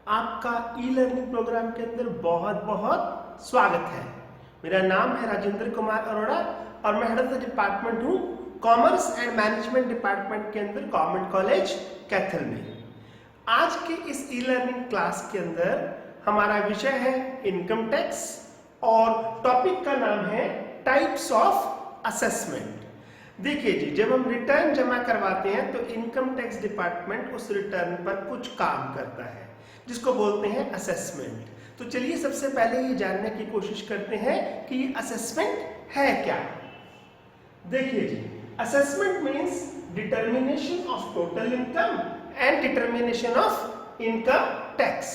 आपका e learning programme के अंदर बहुत बहुत स्वागत है। मेरा नाम है राजेंद्र कुमार अरोड़ा और मैं हेड ऑफ द डिपार्टमेंट हूँ कॉमर्स एंड मैनेजमेंट डिपार्टमेंट के अंदर गवर्नमेंट कॉलेज कैथल में। आज के इस ई लर्निंग क्लास के अंदर हमारा विषय है इनकम टैक्स और टॉपिक का नाम है टाइप्स ऑफ असेसमेंट। देखिए जी, जब हम रिटर्न जमा करवाते हैं तो इनकम टैक्स डिपार्टमेंट उस रिटर्न पर कुछ काम करता है जिसको बोलते हैं असेसमेंट। तो चलिए सबसे पहले ये जानने की कोशिश करते हैं कि ये असेसमेंट है क्या। देखिए जी, assessment means determination of total income and determination of income tax.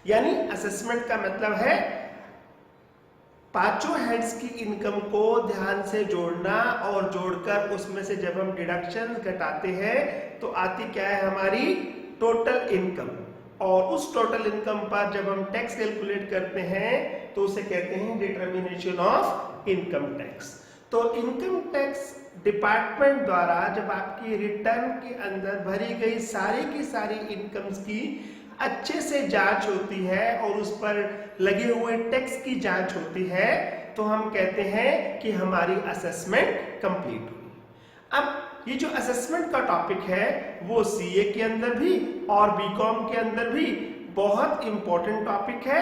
यानी असेसमेंट का मतलब है पांचों हेड्स की इनकम को ध्यान से जोड़ना और जोड़कर उसमें से जब हम डिडक्शन घटाते हैं तो आती क्या है हमारी टोटल इनकम, और उस टोटल इनकम पर जब हम टैक्स कैलकुलेट करते हैं तो उसे कहते हैं डिटर्मिनेशन ऑफ इनकम टैक्स। तो इनकम टैक्स डिपार्टमेंट द्वारा जब आपकी रिटर्न के अंदर भरी गई सारी की सारी इनकम्स की अच्छे से जांच होती है और उस पर लगे हुए टैक्स की जांच होती है तो हम कहते हैं कि हमारी असेसमेंट कंप्लीट हुई। अब ये जो असेसमेंट का टॉपिक है वो सीए के अंदर भी और बीकॉम के अंदर भी बहुत इंपॉर्टेंट टॉपिक है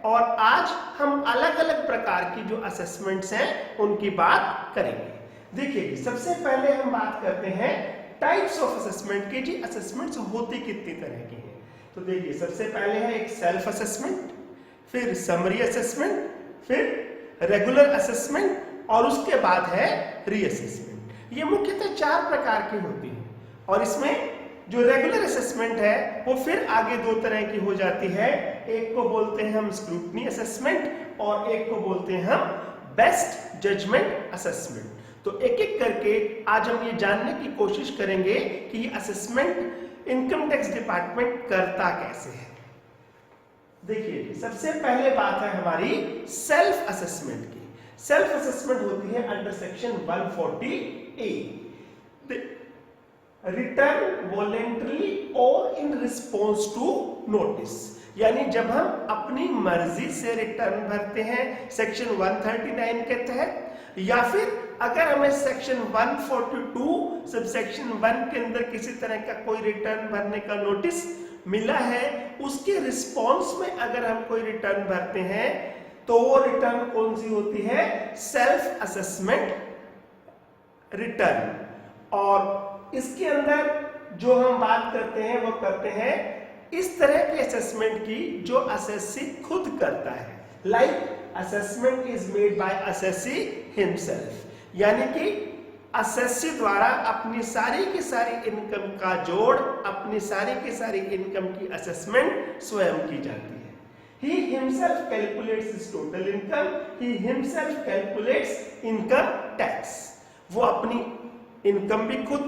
और आज हम अलग अलग प्रकार की जो असेसमेंट्स हैं उनकी बात करेंगे। देखिए, सबसे पहले हम बात करते हैं टाइप्स ऑफ असेसमेंट के। जी, असेसमेंट्स होती कितनी तरह की हैं? तो देखिए, सबसे पहले है एक सेल्फ असेसमेंट, फिर समरी असेसमेंट, फिर रेगुलर असेसमेंट और उसके बाद है रीअसेसमेंट। ये मुख्यतः 4 प्रकार की होती हैं और इसमें जो रेगुलर असेसमेंट है वो फिर आगे 2 तरह की हो जाती है। एक को बोलते हैं हम स्क्रूटनी असेसमेंट और एक को बोलते हैं हम बेस्ट जजमेंट असेसमेंट। तो एक एक करके आज हम ये जानने की कोशिश करेंगे कि ये असेसमेंट इनकम टैक्स डिपार्टमेंट करता कैसे है। देखिए, सबसे पहले बात है हमारी सेल्फ असेसमेंट की। सेल्फ असेसमेंट होती है under section 140A, return voluntarily और इन रिस्पॉन्स टू नोटिस। यानी जब हम अपनी मर्जी से रिटर्न भरते हैं सेक्शन 139 के तहत, या फिर अगर हमें सेक्शन 142 सब सेक्शन 1 के अंदर किसी तरह का कोई रिटर्न भरने का नोटिस मिला है, उसके रिस्पॉन्स में अगर हम कोई रिटर्न भरते हैं तो वो रिटर्न कौन सी होती है? Self assessment return. और इसके अंदर जो हम बात करते हैं वो करते हैं इस तरह की असेसमेंट की जो असेसी खुद करता है। Like assessment is made by assessee himself, यानी कि असेसी द्वारा अपनी सारी की सारी इनकम का जोड़, अपनी सारी की सारी इनकम की असेसमेंट स्वयं की जाती है। He himself calculates his total income, he himself calculates income tax। वो अपनी इनकम भी खुद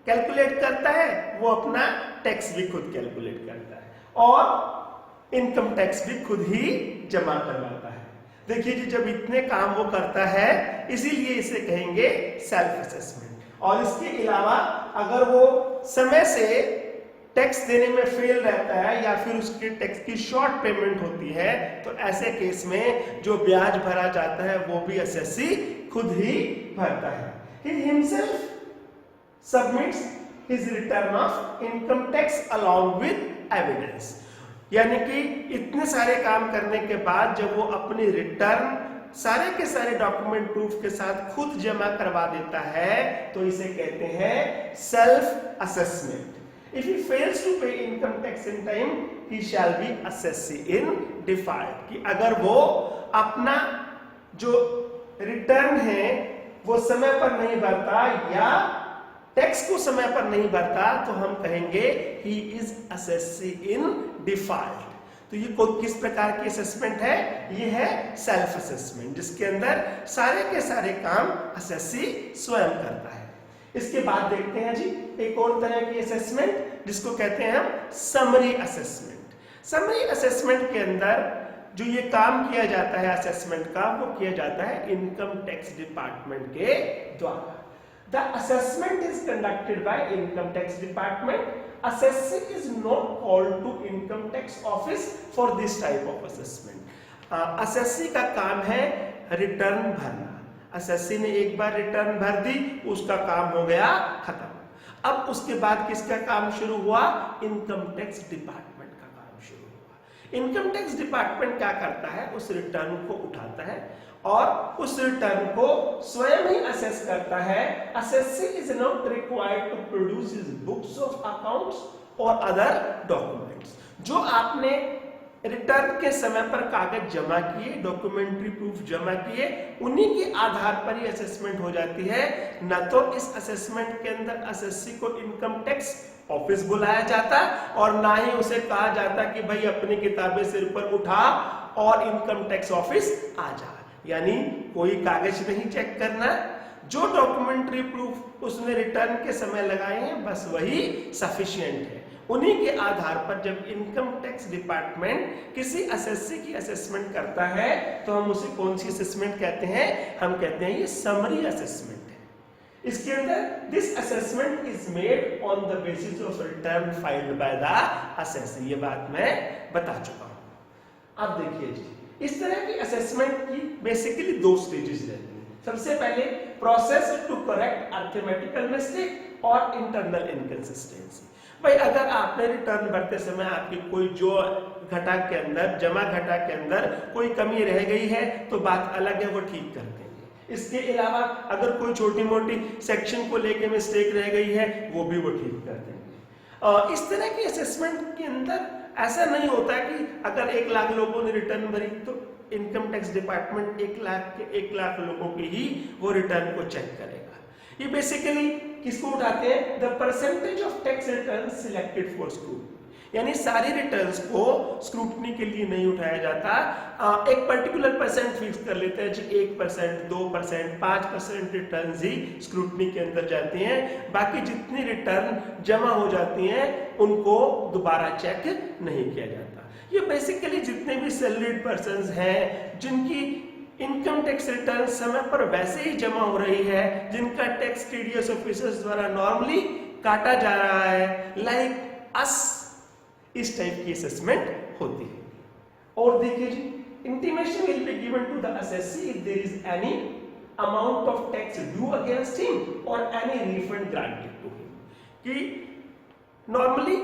कैलकुलेट करता है, वो अपना टैक्स भी खुद कैलकुलेट करता है और इनकम टैक्स भी खुद ही जमा करवाता है। देखिए जी, जब इतने काम वो करता है इसीलिए इसे कहेंगे सेल्फ असेसमेंट। और इसके अलावा अगर वो समय से टैक्स देने में फेल रहता है या फिर उसके टैक्स की शॉर्ट पेमेंट होती है तो ऐसे केस में जो ब्याज भरा जाता है वो भी असेसी खुद ही भरता है। He himself submits his return of income tax along with evidence। यानी कि इतने सारे काम करने के बाद जब वो अपनी रिटर्न सारे के सारे डॉक्यूमेंट प्रूफ के साथ खुद जमा करवा देता है तो इसे कहते हैं self assessment. If he fails to pay income tax in time, he shall be assessee in default। कि अगर वो अपना जो रिटर्न है वो समय पर नहीं भरता या टैक्स को समय पर नहीं भरता तो हम कहेंगे he is assessee in default। तो ये किस प्रकार की असेसमेंट है? ये है सेल्फ असेसमेंट, जिसके अंदर सारे के सारे काम असेसी स्वयं करता है। इसके बाद देखते हैं जी एक और तरह की असेसमेंट जिसको कहते हैं हम समरी असेसमेंट। समरी असेसमेंट के अंदर जो ये काम किया जाता है असेसमेंट का, वो किया जाता है इनकम टैक्स डिपार्टमेंट के द्वारा। The assessment is conducted by Income Tax Department. Assessee is not called to Income Tax Office for this type of assessment. assessee का काम है रिटर्न भरना. assessee ने एक बार रिटर्न भर दी, उसका काम हो गया खत्म. अब उसके बाद किसका काम शुरू हुआ? इनकम टैक्स डिपार्टमेंट का काम शुरू हुआ. इनकम टैक्स डिपार्टमेंट क्या करता है? उस रिटर्न को उठाता है और उस रिटर्न को स्वयं ही असेस करता है. Assessee is not required to produce his books of accounts और अदर डॉक्यूमेंट्स. जो आपने रिटर्न के समय पर कागज जमा किए, डॉक्यूमेंट्री प्रूफ जमा किए, उन्हीं के आधार पर ही असेसमेंट हो जाती है. न तो इस असेसमेंट के अंदर असेसी को इनकम टैक्स ऑफिस बुलाया जाता और ना ही उसे कहा जाता कि भाई अपनी किताबें सिर पर उठा और इनकम टैक्स ऑफिस आ जा. यानी कोई कागज नहीं चेक करना, जो डॉक्यूमेंट्री प्रूफ उसने रिटर्न के समय लगाए हैं बस वही सफिशिएंट है. उन्हीं के आधार पर जब इनकम टैक्स डिपार्टमेंट किसी असेसी की असेसमेंट करता है तो हम उसे कौन सी असेसमेंट कहते हैं? हम कहते हैं ये समरी असेसमेंट है. इसके अंदर this assessment is made on the basis of return filed by the assessee. ये बात मैं बता चुका हूं. अब देखिए जी, इस तरह की असेसमेंट की बेसिकली दो स्टेजेस रहती हैं. सबसे पहले process to correct arithmetical mistake और इंटरनल इनकंसिस्टेंसी. भाई अगर आपने रिटर्न भरते समय आपकी कोई जो घटा के अंदर, जमा घटा के अंदर कोई कमी रह गई है तो बात अलग है, वो ठीक कर देंगे. इसके अलावा अगर कोई छोटी मोटी सेक्शन को लेके मिस्टेक रह गई है वो भी वो ठीक कर देंगे. इस तरह की असेसमेंट के अंदर ऐसा नहीं होता कि अगर 1 लाख लोगों ने रिटर्न भरी तो इनकम टैक्स डिपार्टमेंट 1 लाख लोगों की ही वो रिटर्न को चेक करेगा. ये बेसिकली किसको उठाते हैं? The percentage of tax return selected for scrutiny. यानी सारी रिटर्न्स को स्क्रूटनी के लिए नहीं उठाया जाता. एक पर्टिकुलर परसेंट फिक्स कर लेते हैं जी, 1%, 2%, 5% रिटर्न ही स्क्रूटनी के अंदर जाती हैं. बाकी जितनी रिटर्न जमा हो जाती हैं उनको दोबारा चेक नहीं किया जाता. ये बेसिकली जितने भी सैलरीड पर्संस हैं जिनकी इनकम टैक्स रिटर्न समय पर वैसे ही जमा हो रही है, जिनका टैक्स टीडीएस ऑफिसर्स द्वारा नॉर्मली काटा जा रहा है, लाइक अस, इस टाइप की असेसमेंट होती है. और देखिए जी, intimation will be given to the assessee if there is any amount of tax due against him और any refund granted to him. कि नॉर्मली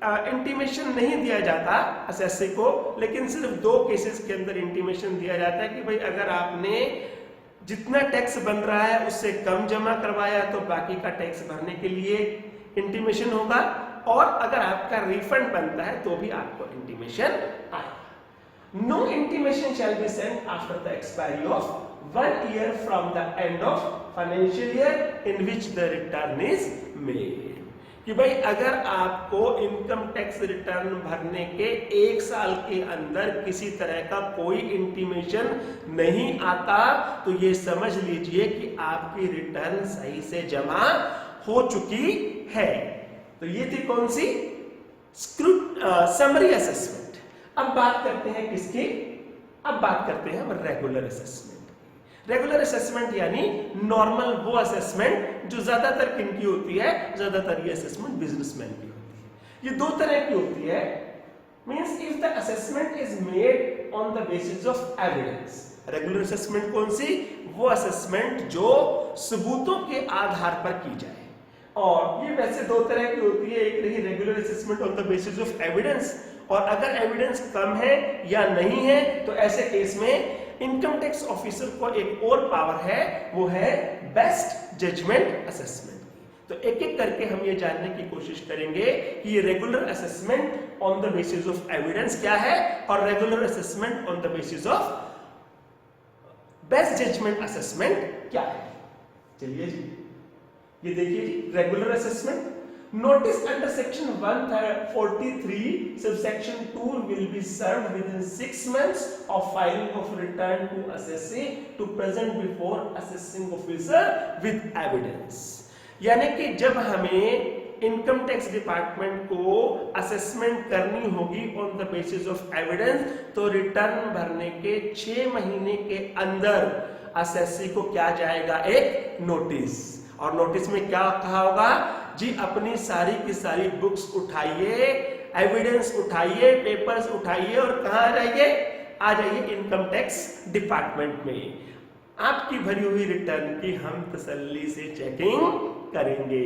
इंटीमेशन नहीं दिया जाता असेसी को, लेकिन सिर्फ 2 केसेस के अंदर इंटीमेशन दिया जाता है कि भाई अगर आपने जितना टैक्स बन रहा है उससे कम जमा करवाया तो बाकी का टैक्स भरने के लिए इंटीमेशन होगा, और अगर आपका रिफंड बनता है तो भी आपको इंटीमेशन आएगा. No intimation shall be sent after the expiry of 1 year from the end of financial year in which the return is made. कि भाई अगर आपको इनकम टैक्स रिटर्न भरने के 1 साल के अंदर किसी तरह का कोई इंटीमेशन नहीं आता तो ये समझ लीजिए कि आपकी रिटर्न सही से जमा हो चुकी है. तो ये थी कौन सी? Summary assessment. अब बात करते हैं किसकी? अब बात करते हैं हम रेगुलर असेसमेंट. रेगुलर असेसमेंट यानी नॉर्मल वो असेसमेंट जो ज्यादातर किनकी होती है? ज्यादातर ये असेसमेंट बिजनेसमैन की होती है. ये 2 तरह की होती है. Means if the assessment is made on the basis of evidence. Regular assessment कौन सी? वो असेसमेंट जो सबूतों के आधार पर की जाए. और ये वैसे 2 तरह की होती है. एक रही regular assessment on the basis of evidence, और अगर एविडेंस कम है या नहीं है तो ऐसे केस में इनकम टैक्स ऑफिसर को एक और पावर है, वो है बेस्ट जजमेंट असेसमेंट. तो एक एक करके हम ये जानने की कोशिश करेंगे कि ये regular assessment on the basis of evidence क्या है और regular assessment on the basis of best judgment assessment क्या है. चलिए जी, ये देखिए जी, regular assessment. Notice under section 143 subsection 2 will be served within 6 months of filing of return to assessee to present before assessing officer with evidence. यानी कि जब हमें इनकम टैक्स डिपार्टमेंट को असेसमेंट करनी होगी on the basis of evidence तो return भरने के 6 महीने के अंदर असेसी को क्या जाएगा? एक नोटिस. और नोटिस में क्या कहा होगा जी, अपनी सारी की सारी बुक्स उठाइए, एविडेंस उठाइए, पेपर्स उठाइए और कहाँ आ जाइए इनकम टैक्स डिपार्टमेंट में। आपकी भरी हुई रिटर्न की हम तसल्ली से चेकिंग करेंगे।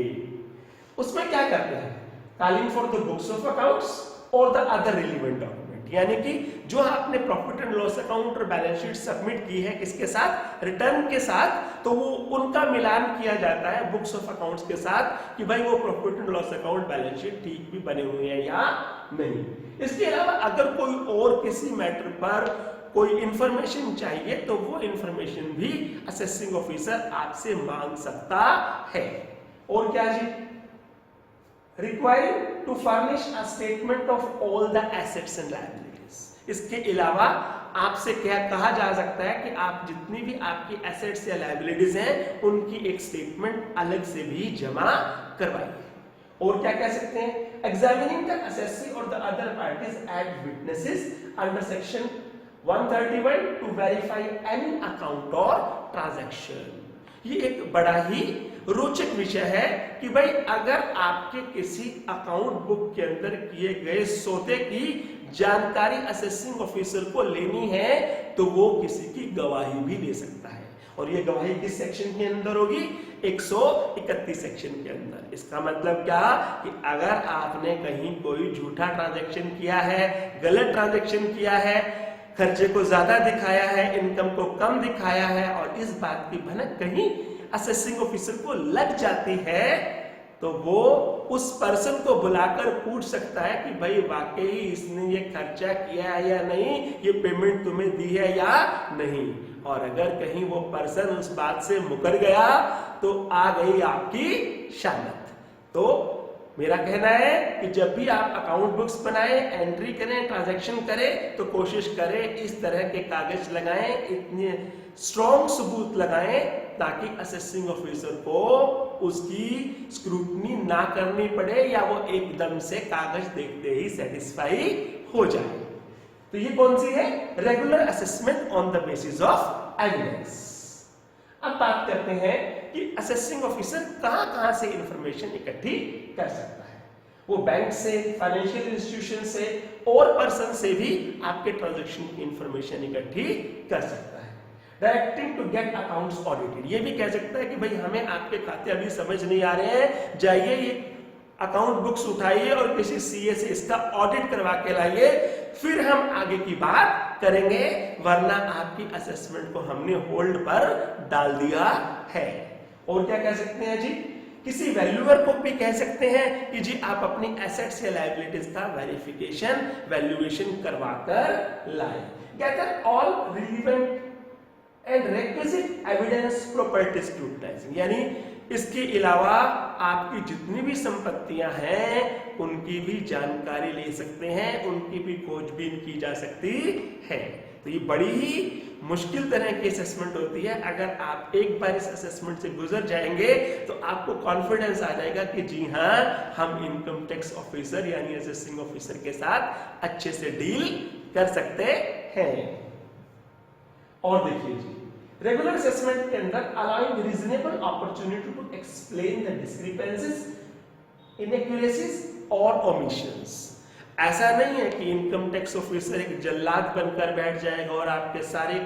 उसमें क्या करते हैं, calling for the books of accounts और द अदर रिलेवेंट डॉक्यूमेंट, यानी कि जो आपने प्रॉफिट एंड लॉस अकाउंट और बैलेंस शीट सबमिट की है किसके साथ, रिटर्न के साथ, तो वो उनका मिलान किया जाता है बुक्स ऑफ अकाउंट्स के साथ कि भाई वो profit and loss account balance sheet ठीक भी बने हुए हैं या नहीं। इसके अलावा अगर कोई और किसी मैटर पर कोई इंफॉर्मेशन चाहिए तो वो इंफॉर्मेशन भी असेसिंग ऑफिसर आपसे मांग सकता है। और क्या जी, required to furnish a statement of all the assets and liabilities। इसके अलावा आपसे क्या कहा जा सकता है कि आप जितनी भी आपकी एसेट्स या लायबिलिटीज हैं उनकी एक स्टेटमेंट अलग से भी जमा करवाइए। और क्या कह सकते हैं, एग्जामिनिंग द असेसी और the other parties as witnesses under section 131 to verify any account और ट्रांजैक्शन। ये एक बड़ा ही रोचक विषय है कि भाई अगर आपके किसी अकाउंट बुक के अंदर किए गए सौदे की जानकारी असेसिंग ऑफिसर को लेनी है तो वो किसी की गवाही भी ले सकता है। और ये गवाही किस सेक्शन के अंदर होगी, 131 सेक्शन के अंदर। इसका मतलब क्या कि अगर आपने कहीं कोई झूठा ट्रांजैक्शन किया है, गलत ट्रांजैक्शन किया है, खर्चे को ज्यादा दिखाया है, इनकम को कम दिखाया है और इस बात की भनक कहीं असेसिंग ऑफिसर को लग जाती है तो वो उस पर्सन को बुलाकर पूछ सकता है कि भाई वाकई इसने ये खर्चा किया है या नहीं, ये पेमेंट तुम्हें दी है या नहीं। और अगर कहीं वो पर्सन उस बात से मुकर गया तो आ गई आपकी शामत। तो मेरा कहना है कि जब भी आप अकाउंट बुक्स बनाएं, एंट्री करें, ट्रांजैक्शन करें तो कोशिश करें इस तरह के कागज लगाएं, इतने स्ट्रॉन्ग सबूत लगाएं ताकि असेसिंग ऑफिसर को उसकी स्क्रूटनी ना करनी पड़े या वो एकदम से कागज देखते ही सेटिस्फाई हो जाए। तो ये कौन सी है, regular assessment on the basis of evidence. अब बात करते हैं कि असेसिंग ऑफिसर कहां से इंफॉर्मेशन इकट्ठी कर सकता है। वो बैंक से, फाइनेंशियल इंस्टीट्यूशन से और पर्सन से भी आपके ट्रांजैक्शन की इंफॉर्मेशन इकट्ठी कर सकता है। Directing to get accounts audited, ये भी कह सकता है कि भाई हमें आपके खाते अभी समझ नहीं आ रहे हैं, जाइए ये अकाउंट बुक्स उठाइए और किसी सीए से इसका ऑडिट करवा के लाइए, फिर हम आगे की बात करेंगे, वरना आपकी असेसमेंट को हमने होल्ड पर डाल दिया है। और क्या कह सकते हैं जी, किसी वैल्यूअर को भी कह सकते हैं कि जी आप अपनी एसेट्स या लायबिलिटीज का वेरिफिकेशन, वैल्यूएशन करवाकर लाएं। Gather all relevant and requisite evidence property scrutinising, यानी इसके अलावा आपकी जितनी भी संपत्तियां हैं उनकी भी जानकारी ले सकते हैं, उनकी भी खोजबीन की जा सकती है। तो ये बड़ी ही मुश्किल तरह की असेसमेंट होती है। अगर आप एक बार इस असेसमेंट से गुजर जाएंगे तो आपको कॉन्फिडेंस आ जाएगा कि जी हाँ, हम इनकम टैक्स ऑफिसर यानी असेसिंग ऑफिसर के साथ अच्छे से डील कर सकते हैं। और देखिए जी, रेगुलर असेसमेंट के अंदर allowing reasonable opportunity to explain the discrepancies, inaccuracies और ओमिशंस। ऐसा नहीं है कि इनकम टैक्स ऑफिसर एक जल्लाद बनकर बैठ जाएगा और आपके सारे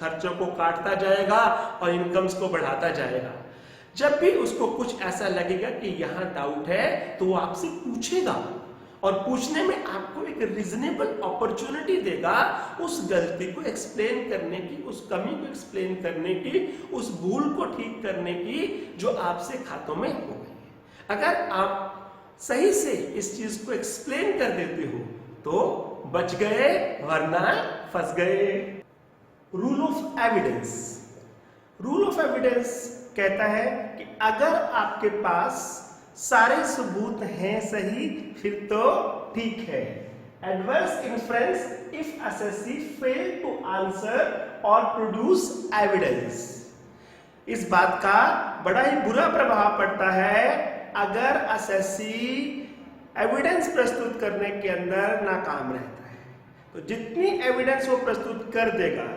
खर्चों को काटता जाएगा और इनकम्स को बढ़ाता जाएगा। जब भी उसको कुछ ऐसा लगेगा कि यहाँ डाउट है तो वो आपसे पूछेगा और पूछने में आपको एक रीजनेबल अपॉर्चुनिटी देगा उस गलती को एक्सप्लेन करने की, उस कमी को एक्सप्लेन करने की, उस भूल को ठीक करने की जो आपसे खातों में हो गई। अगर आप सही से इस चीज को एक्सप्लेन कर देते हो तो बच गए, वरना फंस गए। Rule of evidence, rule of evidence कहता है कि अगर आपके पास सारे सबूत हैं सही फिर तो ठीक है। Adverse inference if assessee fail to answer और प्रोड्यूस एविडेंस, इस बात का बड़ा ही बुरा प्रभाव पड़ता है अगर असेसी एविडेंस प्रस्तुत करने के अंदर नाकाम रहता है। तो जितनी एविडेंस वो प्रस्तुत कर देगा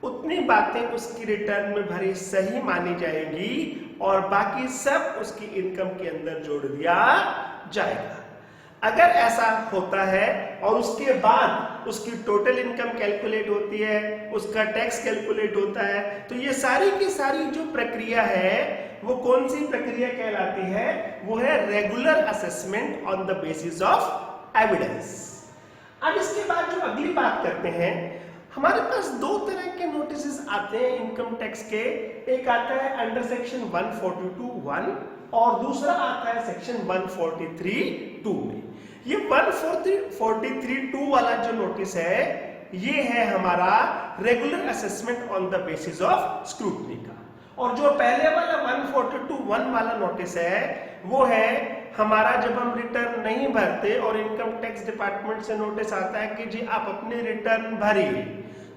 उतनी बातें उसकी रिटर्न में भरी सही मानी जाएंगी और बाकी सब उसकी इनकम के अंदर जोड़ दिया जाएगा। अगर ऐसा होता है और उसके बाद उसकी टोटल इनकम कैलकुलेट होती है, उसका टैक्स कैलकुलेट होता है, तो ये सारी की सारी जो प्रक्रिया है वो कौन सी प्रक्रिया कहलाती है? वो है regular assessment on the basis of evidence. अब इसके बाद जो अगली बात करते हैं, हमारे पास दो तरह के नोटिस आते हैं इनकम टैक्स के। एक आता है अंडर सेक्शन 142(1) और दूसरा आता है सेक्शन 143(2) में। ये 143(2) वाला जो नोटिस है ये है हमारा regular assessment on the basis of scrutiny का, और जो पहले वाला 142(1) वाला नोटिस है वो है हमारा जब हम रिटर्न नहीं भरते और इनकम टैक्स डिपार्टमेंट से नोटिस आता है कि जी आप अपने रिटर्न भरिए,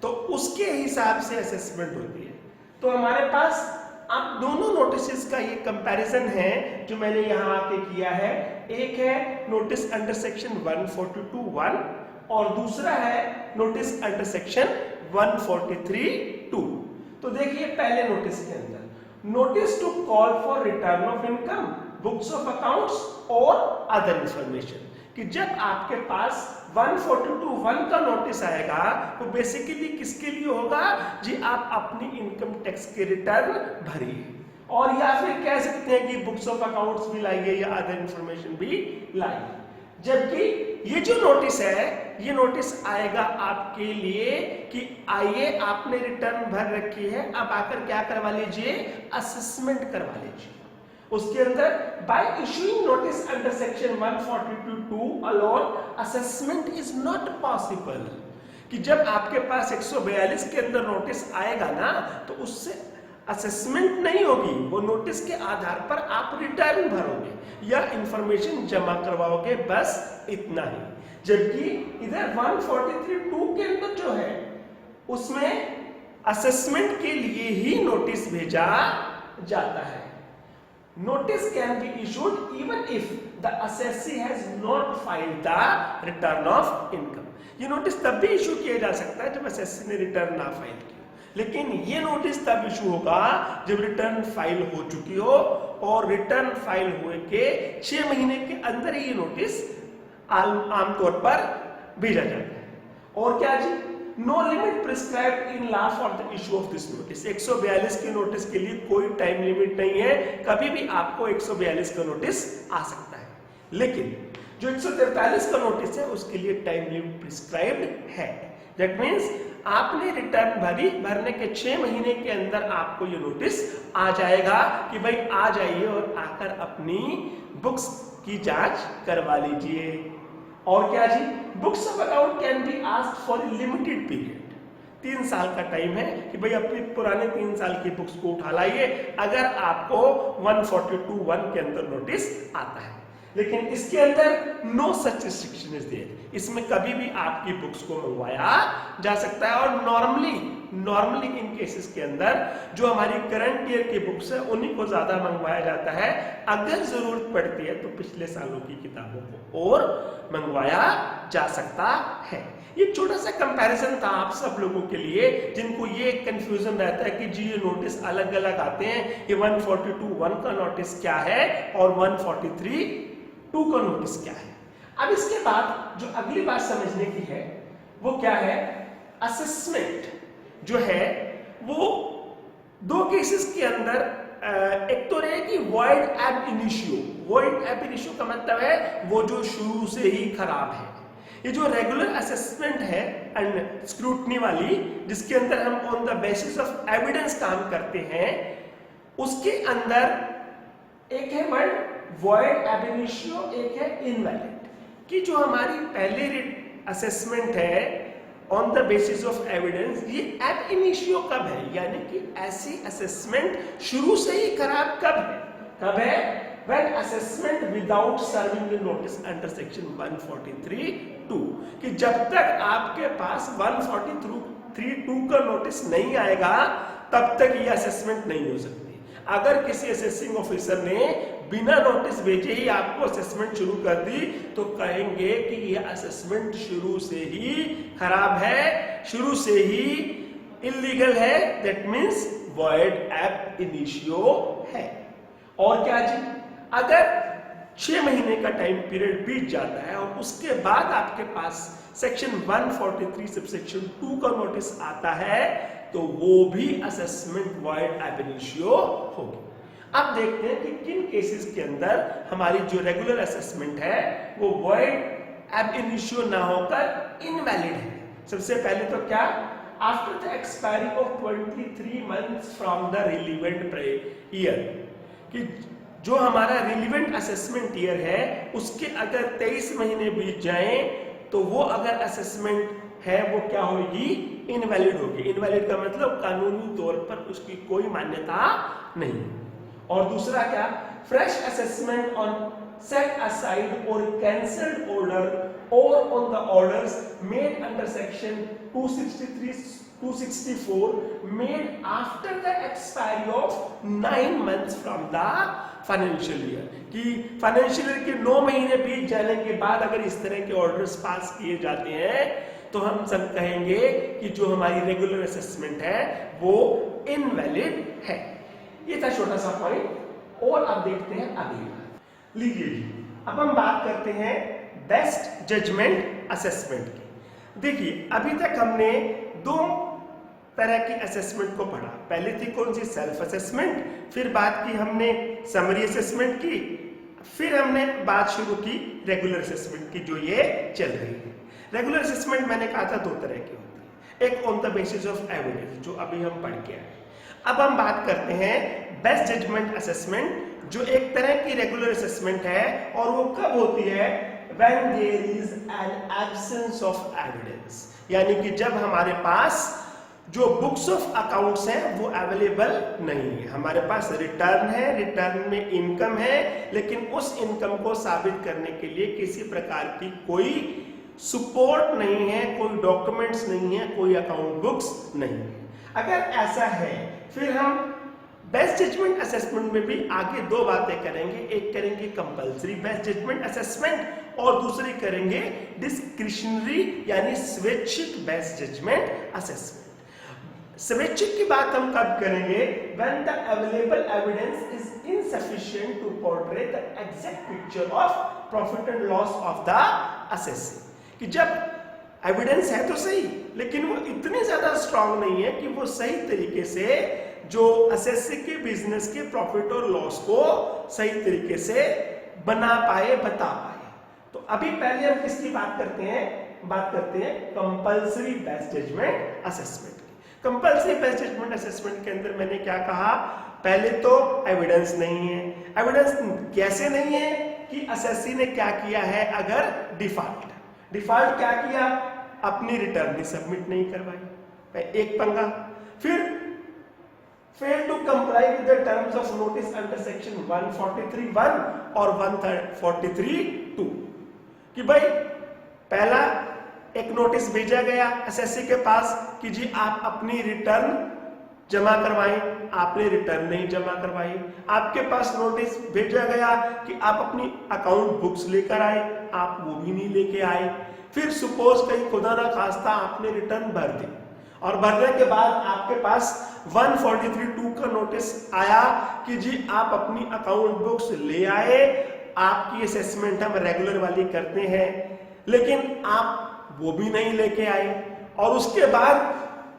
तो उसके हिसाब से असेसमेंट होती है। तो हमारे पास अब दोनों नोटिस का ये कंपैरिजन है जो मैंने यहाँ आके किया है। एक है नोटिस अंडर सेक्शन 142(1) और दूसरा है नोटिस अंडर सेक्शन 143(2). तो देखिए पहले नोटिस के अंदर notice to call for return of income, books of accounts और अदर इंफॉर्मेशन, कि जब आपके पास 142(1) का नोटिस आएगा तो बेसिकली किसके लिए होगा जी? आप अपनी इनकम टैक्स के रिटर्न भरिए, और या फिर कह सकते हैं कि बुक्स ऑफ अकाउंट्स भी लाइए या अदर इंफॉर्मेशन भी लाइए। जबकि ये जो नोटिस है ये नोटिस आएगा आपके लिए कि आइए आपने रिटर्न भर रखी है, अब आकर क्या करवा लीजिए? असेसमेंट करवा लीजिए। उसके अंदर bye issuing notice under section 142(2) alone assessment is not possible, कि जब आपके पास 142 के अंदर नोटिस आएगा ना तो उससे असेसमेंट नहीं होगी, वो नोटिस के आधार पर आप रिटर्न भरोगे या इंफॉर्मेशन जमा करवाओगे, बस इतना ही। जबकि इधर 143(2) के अंदर जो है उसमें असेसमेंट के लिए ही नोटिस भेजा जाता है। Notice can be issued even if the assessee has not filed the return of income. ये नोटिस तब भी इशू किया जा सकता है जब असेसी ने रिटर्न ना फाइल किया, लेकिन ये नोटिस तब इशू होगा जब रिटर्न फाइल हो चुकी हो, और रिटर्न फाइल हुए के 6 महीने के अंदर ही ये नोटिस आमतौर पर भेजा जाता है। और क्या जी? No limit prescribed in law for the issue of this notice. 142 के नोटिस के लिए कोई टाइम लिमिट नहीं है, कभी भी आपको 142 का नोटिस आ सकता है, लेकिन जो 143 का नोटिस है उसके लिए टाइम लिमिट प्रिस्क्राइब्ड है। दैट मीन्स आपने रिटर्न भरने के 6 महीने के अंदर आपको ये नोटिस आ जाएगा कि भाई आ जाइए और आकर अपनी बुक्स की जांच करवा लीजिए। और क्या जी? Books of account can be asked for a limited period. 3 साल का टाइम है कि भाई अपने पुराने 3 साल की बुक्स को उठा लाइए अगर आपको 142(1) के अंदर नोटिस आता है। लेकिन इसके अंदर no such restriction is there, इसमें कभी भी आपकी बुक्स को मंगवाया जा सकता है। और नॉर्मली इन केसेस के अंदर जो हमारी करंट ईयर की बुक्स है उन्हीं को ज्यादा मंगवाया जाता है। अगर जरूरत पड़ती है तो पिछले सालों की किताबों को और मंगवाया जा सकता है। ये छोटा सा कंपैरिजन था आप सब लोगों के लिए जिनको ये कंफ्यूजन रहता है कि जी ये नोटिस अलग अलग आते हैं, ये 142(1) का नोटिस क्या है और 143(2) का नोटिस क्या है। अब इसके बाद जो अगली बात समझने की है वो क्या है? असेसमेंट जो है वो दो केसेस के अंदर एक तो रहे कि वॉइड एब इनिशियो। वॉइड एब इनिशियो का मतलब है वो जो शुरू से ही खराब है। ये जो रेगुलर असेसमेंट है एंड स्क्रूटनी वाली जिसके अंदर हम on the basis of evidence काम करते हैं, उसके अंदर एक है वर्ड वॉइड एब इनिशियो, एक है इनवैलिड। कि जो हमारी पहले असेसमेंट है on the basis of evidence, ये एब इनिशियो कब है? यानी कि ऐसी असेसमेंट शुरू से ही खराब कब है? When assessment without serving the notice under section 143(2), कि जब तक आपके पास 143(2) का नोटिस नहीं आएगा तब तक ये असेसमेंट नहीं हो सकती। अगर किसी असेसिंग ऑफिसर ने बिना नोटिस भेजे ही आपको असेसमेंट शुरू कर दी तो कहेंगे कि ये असेसमेंट शुरू से ही खराब है, शुरू से ही इलीगल है। दैट मीन्स वॉइड एब इनिशियो है। और क्या जी, अगर 6 महीने का टाइम पीरियड बीत जाता है और उसके बाद आपके पास सेक्शन 143 सबसेक्शन 2 का नोटिस आता है तो वो भी असेसमेंट वॉइड एब इनिशियो होगी। अब देखते हैं कि किन केसेस के अंदर हमारी जो रेगुलर असेसमेंट है वो वॉइड एब इनिशियो ना होकर इनवैलिड है। सबसे पहले तो क्या, after the expiry of 23 months from the relevant year, कि जो हमारा रिलीवेंट असेसमेंट ईयर है उसके अगर 23 महीने बीत जाएं तो वो अगर असेसमेंट है वो क्या होगी, इनवैलिड होगी। इनवैलिड का मतलब कानूनी तौर पर उसकी कोई मान्यता नहीं। और दूसरा क्या, fresh assessment on set aside or cancelled order or on the orders made under section 264 made after the expiry of 9 months from the financial year, कि फाइनेंशियल ईयर के 9 महीने बीत जाने के बाद अगर इस तरह के ऑर्डर्स पास किए जाते हैं तो हम सब कहेंगे कि जो हमारी रेगुलर असेसमेंट है वो इनवैलिड है। ये था छोटा सा पॉइंट। और अब देखते हैं अगली। लीजिए जी, अब हम बात करते हैं बेस्ट जजमेंट असेसमेंट की। देखिए, अभी तक हमने 2 तरह की असेसमेंट को पढ़ा। पहले थी कौन सी, सेल्फ असेसमेंट, फिर बात की हमने समरी असेसमेंट की, फिर हमने बात शुरू की रेगुलर असेसमेंट की जो ये चल रही है। रेगुलर असेसमेंट मैंने कहा था 2 तरह की होती है, एक on the basis of evidence जो अभी हम पढ़ के आए। अब हम बात करते हैं बेस्ट जजमेंट असेसमेंट जो एक तरह की रेगुलर असेसमेंट है, और वो कब होती है, when there is an absence of evidence, यानी कि जब हमारे पास जो बुक्स ऑफ अकाउंट्स हैं वो अवेलेबल नहीं है। हमारे पास रिटर्न है, रिटर्न में इनकम है, लेकिन उस इनकम को साबित करने के लिए किसी प्रकार की कोई सपोर्ट नहीं है, कोई डॉक्यूमेंट्स नहीं है, कोई अकाउंट बुक्स नहीं है। अगर ऐसा है फिर हम बेस्ट जजमेंट असेसमेंट में भी आगे 2 बातें करेंगे। एक करेंगे कंपलसरी बेस्ट जजमेंट असेसमेंट और दूसरी करेंगे डिस्क्रिशनरी यानी स्वैच्छिक बेस्ट जजमेंट असेसमेंट। स्वैच्छिक की बात हम कब करेंगे, when the available evidence is insufficient to portray the exact picture of profit and loss of the assessee, कि जब एविडेंस है तो सही लेकिन वो इतनी ज्यादा स्ट्रांग नहीं है कि वो सही तरीके से जो असेसी के बिजनेस के प्रॉफिट और लॉस को सही तरीके से बना पाए, बता पाए। तो अभी पहले हम किसकी बात करते हैं, बात करते हैं कंपलसरी बेस्ट जजमेंट असेसमेंट की। कंपलसरी बेस्ट जजमेंट असेसमेंट के अंदर मैंने क्या कहा, पहले तो एविडेंस नहीं है। एविडेंस कैसे नहीं है कि असेसी ने क्या किया है, अगर डिफॉल्ट क्या किया, अपनी रिटर्न भी सबमिट नहीं करवाई, एक पंगा। फिर fail to comply with the terms of notice under section 143(1) और 143(2), कि भाई पहला एक नोटिस भेजा गया एसएससी के पास कि जी आप अपनी रिटर्न जमा करवाएं, आपने रिटर्न नहीं जमा करवाई। आपके पास नोटिस भेजा गया कि आप अपनी अकाउंट बुक्स लेकर आए, आप वो भी नहीं लेके आए। फिर सपोज कहीं खुदा ना खास्ता आपने रिटर्न भर दी और भरने के बाद आपके पास 143(2) का नोटिस आया कि जी आप अपनी अकाउंट बुक्स ले आए, आपकी असेसमेंट हम रेगुलर वाली करते हैं, लेकिन आप वो भी नहीं लेके आए। और उसके बाद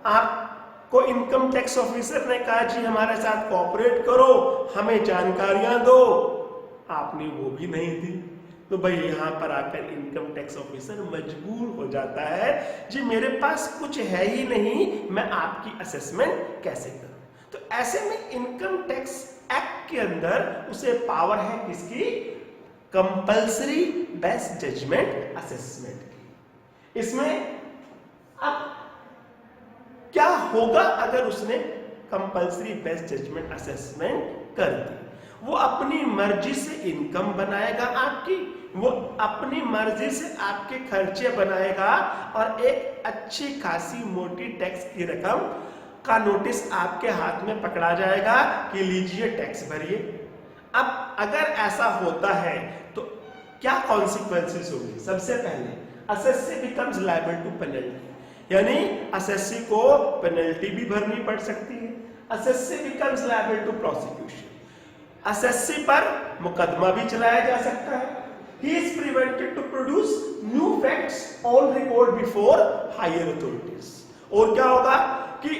आपको इनकम टैक्स ऑफिसर ने कहा जी हमारे साथ कोऑपरेट करो, हमें जानकारियां दो, आपने वो भी नहीं दी। तो भाई यहाँ पर आकर इनकम टैक्स ऑफिसर मजबूर हो जाता है, जी मेरे पास कुछ है ही नहीं, मैं आपकी असेसमेंट कैसे करूं। तो ऐसे में इनकम टैक्स एक्ट के अंदर उसे पावर है किसकी, कंपलसरी बेस्ट जजमेंट असेसमेंट की। इसमें अब क्या होगा अगर उसने कंपलसरी बेस्ट जजमेंट असेसमेंट कर दी, वो अपनी मर्जी से इनकम बनाएगा आपकी, वो अपनी मर्जी से आपके खर्चे बनाएगा और एक अच्छी खासी मोटी टैक्स की रकम का नोटिस आपके हाथ में पकड़ा जाएगा कि लीजिए टैक्स भरिए। अब अगर ऐसा होता है तो क्या कॉन्सिक्वेंसेस होंगे। सबसे पहले assessee becomes liable to penalty, यानी असेसी को पेनल्टी भी भरनी पड़ सकती है। Assessee becomes liable to prosecution, assessee पर मुकदमा भी चलाया जा सकता है। He is prevented to produce new facts on record before higher authorities। और क्या होगा कि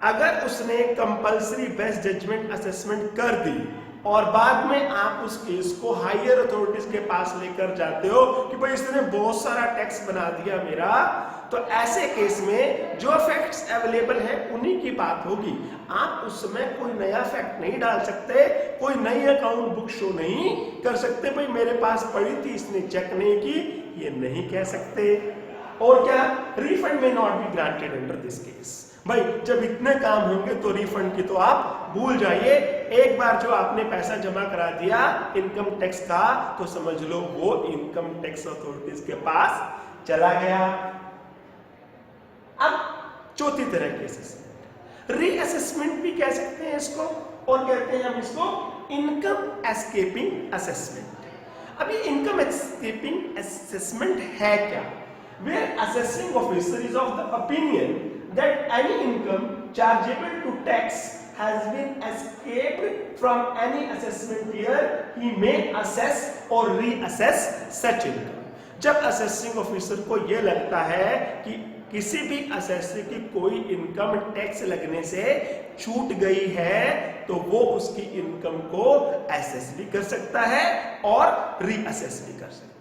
अगर उसने कंपल्सरी बेस्ट जजमेंट असेसमेंट कर दी और बाद में आप उस केस को हायर अथॉरिटीज के पास लेकर जाते हो कि भाई इसने बहुत सारा टैक्स बना दिया मेरा, तो ऐसे केस में जो फैक्ट्स अवेलेबल है उन्हीं की बात होगी। आप उसमें कोई नया फैक्ट नहीं डाल सकते, कोई नई अकाउंट बुक शो नहीं कर सकते, भाई मेरे पास पड़ी थी इसने चेक नहीं की, ये नहीं कह सकते। और क्या, रिफंड में not be granted under this case. भाई जब इतने काम होंगे तो रिफंड की तो आप भूल जाइए। एक बार जो आपने पैसा जमा करा दिया इनकम टैक्स का, तो समझ लो वो इनकम टैक्स अथॉरिटीज के पास चला गया। अब चौथी तरह की असेसमेंट, रीअसेसमेंट भी कह सकते हैं इसको, और कहते हैं हम इसको इनकम एस्केपिंग असेसमेंट। अभी इनकम एस्केपिंग असेसमेंट है क्या? Where assessing officer is of the opinion that any income chargeable to tax has been escaped from any assessment year, he may assess or reassess such income। जब assessing officer को यह लगता है कि किसी भी असेसर की कोई इनकम टैक्स लगने से छूट गई है, तो वो उसकी इनकम को एसेस भी कर सकता है और रीअसेस भी कर सकता है।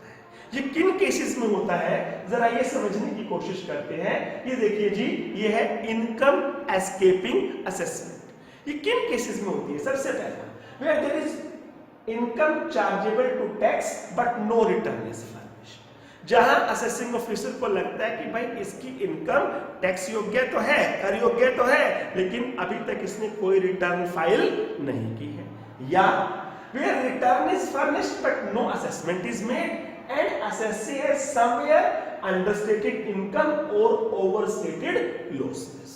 ये किन केसेस में होता है जरा ये समझने की कोशिश करते हैं। ये देखिए जी, ये है इनकम एस्केपिंग असेसमेंट। ये किन केसेस में होती है? सबसे पहला, where there is income chargeable to tax but no return is furnished. जहां असेसिंग ऑफिसर को लगता है कि भाई इसकी इनकम टैक्स योग्य तो है, कर योग्य तो है, लेकिन अभी तक इसने कोई रिटर्न फाइल नहीं की है। या where return is furnished but no assessment is made and assessee has somewhere understated income or overstated losses।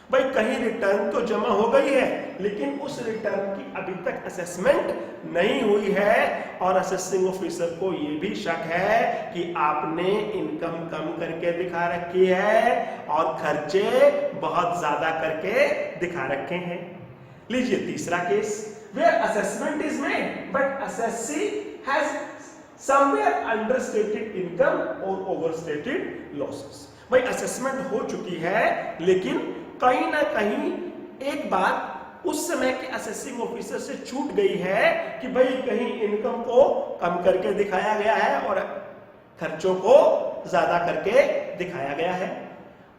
भाई कहीं रिटर्न तो जमा हो गई है, लेकिन उस रिटर्न की अभी तक असेसमेंट नहीं हुई है, और असेसिंग ऑफिसर को ये भी शक है कि आपने इनकम कम करके दिखा रखी है और खर्चे बहुत ज्यादा करके दिखा रखे हैं। लीजिए तीसरा case, where assessment is made but assessee has somewhere understated income or overstated losses। भाई असेसमेंट हो चुकी है, लेकिन कहीं ना कहीं एक बात उस समय के असेसिंग ऑफिसर से छूट गई है कि भाई कहीं इनकम को कम करके दिखाया गया है और खर्चों को ज्यादा करके दिखाया गया है।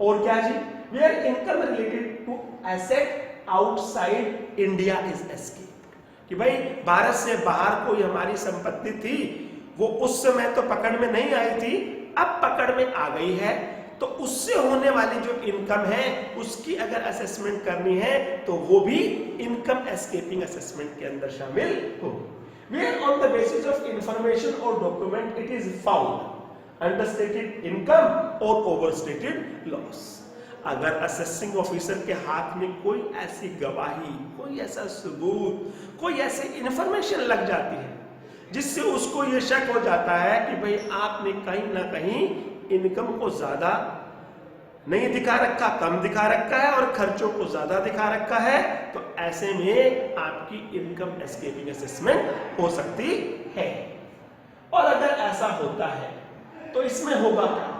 और क्या जी, where income related to asset outside India is escaped, कि भाई भारत से बाहर कोई हमारी संपत्ति थी, वो उस समय तो पकड़ में नहीं आई थी, अब पकड़ में आ गई है, तो उससे होने वाली जो इनकम है उसकी अगर असेसमेंट करनी है तो वो भी इनकम एस्केपिंग असेसमेंट के अंदर शामिल होगी। Where on the basis of information और document it is found understated income और ओवरस्टेटेड लॉस। अगर असेसिंग ऑफिसर के हाथ में कोई ऐसी गवाही, कोई ऐसा सबूत, कोई ऐसी इंफॉर्मेशन लग जाती है जिससे उसको ये शक हो जाता है कि भाई आपने कहीं ना कहीं इनकम को ज्यादा नहीं दिखा रखा, कम दिखा रखा है और खर्चों को ज्यादा दिखा रखा है, तो ऐसे में आपकी इनकम एस्केपिंग असेसमेंट हो सकती है। और अगर ऐसा होता है तो इसमें होगा क्या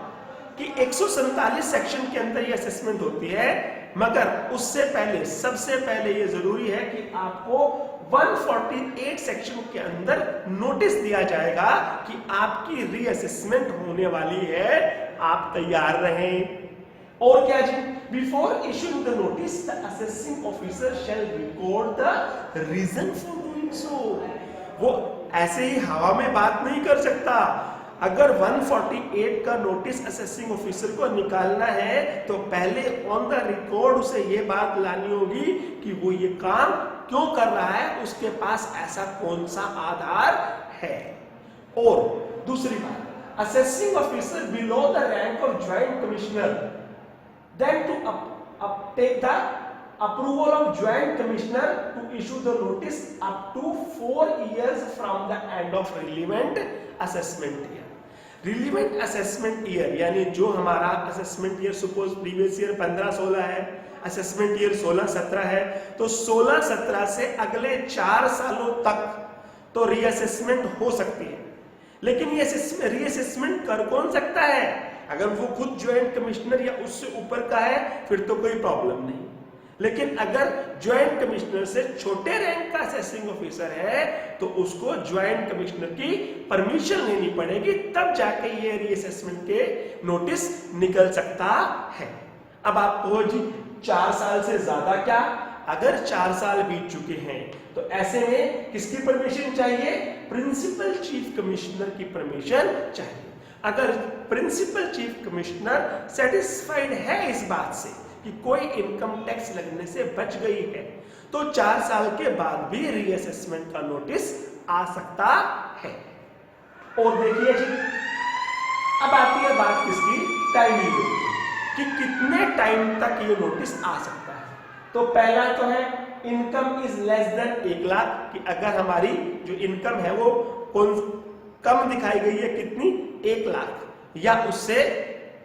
कि 147 सेक्शन के अंदर ये असेसमेंट होती है, मगर उससे पहले सबसे पहले ये जरूरी है कि आपको 148 सेक्शन के अंदर नोटिस दिया जाएगा कि आपकी रीअसेसमेंट होने वाली है, आप तैयार रहें। और क्या जी, before issuing the notice the assessing officer shall record the reason for doing so. वो ऐसे ही हवा में बात नहीं कर सकता। अगर 148 का नोटिस असेसिंग ऑफिसर को निकालना है तो पहले ऑन द रिकॉर्ड उसे ये बात लानी होगी कि वो ये काम क्यों कर रहा है, उसके पास ऐसा कौन सा आधार है। और दूसरी बात, assessing officer below the rank of joint commissioner then to take the approval of joint commissioner to issue the notice up to 4 years from the end of relevant assessment year। Relevant assessment year यानी जो हमारा assessment year suppose previous year 15-16 है, assessment year 16-17 है, तो 16-17 से अगले 4 सालों तक तो रीअसेसमेंट हो सकती है। लेकिन ये रीअसेसमेंट कर कौन सकता है? अगर वो खुद ज्वाइंट कमिश्नर या उससे ऊपर का है फिर तो कोई प्रॉब्लम नहीं। लेकिन अगर ज्वाइंट कमिश्नर से छोटे रैंक का असेसिंग ऑफिसर है तो उसको ज्वाइंट कमिश्नर की परमिशन लेनी पड़ेगी, तब जाके ये रीअसेसमेंट के नोटिस निकल सकता है। अब आप कहो जी 4 साल से ज्यादा क्या? अगर 4 साल बीत चुके हैं तो ऐसे में किसकी परमिशन चाहिए? प्रिंसिपल चीफ कमिश्नर की परमिशन चाहिए। अगर प्रिंसिपल चीफ कमिश्नर सेटिस्फाइड है इस बात से कि कोई इनकम टैक्स लगने से बच गई है तो 4 साल के बाद भी रीअसेसमेंट का नोटिस आ सकता है। और देखिए जी, अब आती है बात किसकी? टाइम लिमिट कि कितने टाइम तक ये नोटिस आ सकता है। तो पहला तो है income is less than 1 lakh, कि अगर हमारी जो इनकम है वो कम दिखाई गई है, कितनी? 1 लाख या उससे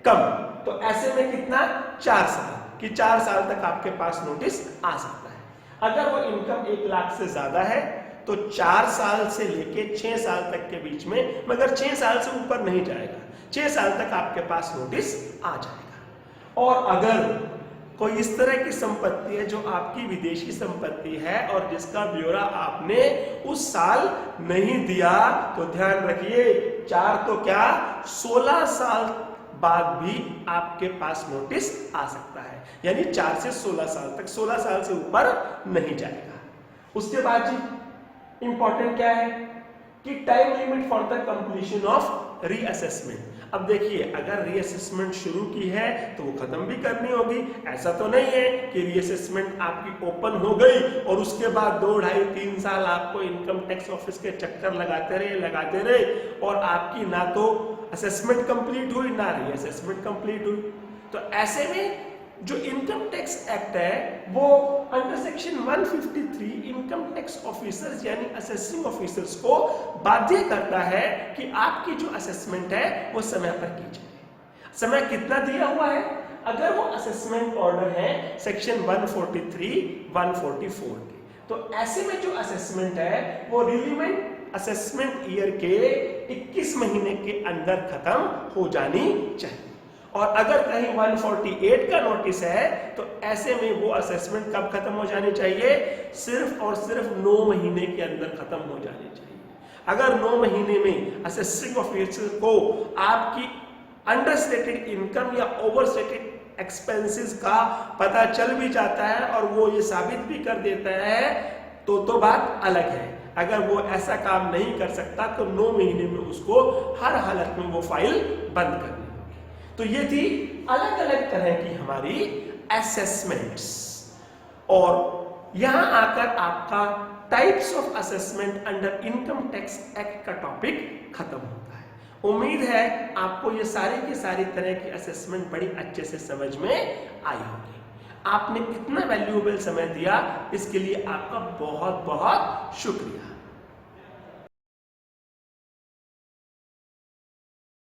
कम, तो ऐसे में कितना? 4 साल, कि 4 साल तक आपके पास नोटिस आ सकता है। अगर वो इनकम 1 लाख से ज्यादा है तो 4 साल से लेके 6 साल तक के बीच में, मगर 6 साल से ऊपर नहीं जाएगा, 6 साल तक आपके पास नोटिस आ जाएगा। और अगर कोई इस तरह की संपत्ति है जो आपकी विदेशी संपत्ति है और जिसका ब्यौरा आपने उस साल नहीं दिया, तो ध्यान रखिए 4 तो क्या 16 साल बाद भी आपके पास नोटिस आ सकता है, यानी 4 से 16 साल तक, 16 साल से ऊपर नहीं जाएगा। उसके बाद जी इंपॉर्टेंट क्या है कि time limit for the completion of reassessment. अब देखिए, अगर रीअसेसमेंट शुरू की है तो वो खत्म भी करनी होगी। ऐसा तो नहीं है कि रीअसेसमेंट आपकी ओपन हो गई और उसके बाद 2, 2.5, 3 साल आपको इनकम टैक्स ऑफिस के चक्कर लगाते रहे और आपकी ना तो असेसमेंट कंप्लीट हुई ना रीअसेसमेंट कंप्लीट हुई। तो ऐसे में जो इनकम टैक्स एक्ट है वो under section 153 income tax officers यानी असेसिंग ऑफिसर्स को बाध्य करता है कि आपकी जो असेसमेंट है वो समय पर की जाए। समय कितना दिया हुआ है? अगर वो असेसमेंट ऑर्डर है सेक्शन 143, 144 के, तो ऐसे में जो असेसमेंट है वो रिलीवेंट असेसमेंट ईयर के 21 महीने के अंदर खत्म हो जानी चाहिए। और अगर कहीं 148 का नोटिस है तो ऐसे में वो असेसमेंट कब खत्म हो जानी चाहिए? सिर्फ और सिर्फ 9 महीने के अंदर खत्म हो जानी चाहिए। अगर 9 महीने में असेसिंग ऑफिसर को आपकी अंडरस्टेटेड इनकम या ओवरस्टेटेड एक्सपेंसेस का पता चल भी जाता है और वो ये साबित भी कर देता है तो बात अलग है। अगर वो ऐसा काम नहीं कर सकता तो 9 महीने में उसको हर हालत में वो फाइल बंद करनी। तो ये थी अलग अलग तरह की हमारी असेसमेंट्स, और यहां आकर आपका types of assessment under income tax act का टॉपिक खत्म होता है। उम्मीद है आपको ये सारी की सारी तरह की असेसमेंट बड़ी अच्छे से समझ में आई होगी। आपने इतना वैल्यूएबल समय दिया, इसके लिए आपका बहुत बहुत शुक्रिया।